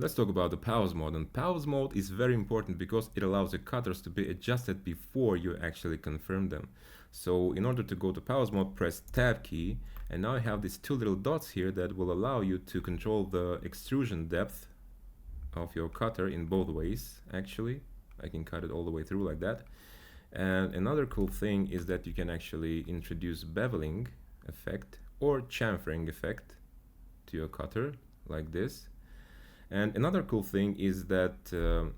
Let's talk about the pause mode. And pause mode is very important because it allows the cutters to be adjusted before you actually confirm them. So in order to go to pause mode, press Tab key, and now I have these two little dots here that will allow you to control the extrusion depth of your cutter in both ways. Actually, I can cut it all the way through like that. And another cool thing is that you can actually introduce beveling effect or chamfering effect to your cutter like this. And another cool thing is that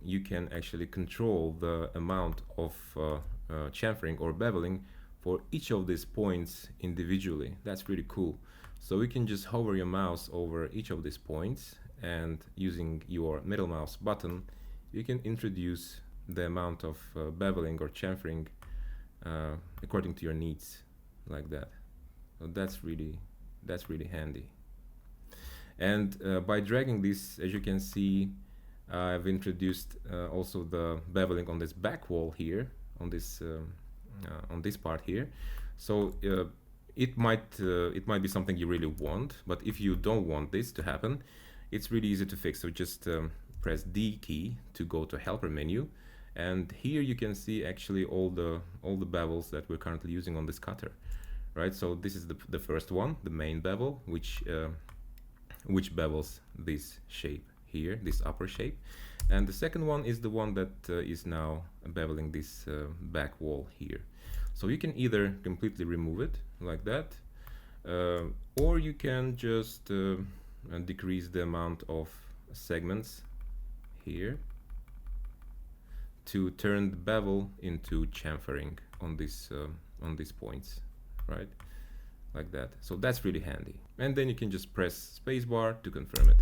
you can actually control the amount of chamfering or beveling for each of these points individually. That's really cool. So you can just hover your mouse over each of these points, and using your middle mouse button, you can introduce the amount of beveling or chamfering according to your needs, like that. So that's really handy. And by dragging this, as you can see, I've introduced also the beveling on this back wall here, on this part here. So it might be something you really want, but if you don't want this to happen, it's really easy to fix. So just press D key to go to helper menu, and here you can see actually all the bevels that we're currently using on this cutter, right? So this is the first one, the main bevel, which bevels this shape here, this upper shape, and the second one is the one that is now beveling this back wall here. So you can either completely remove it like that, or you can just decrease the amount of segments here to turn the bevel into chamfering on these points, right? Like that. So that's really handy. And then you can just press spacebar to confirm it.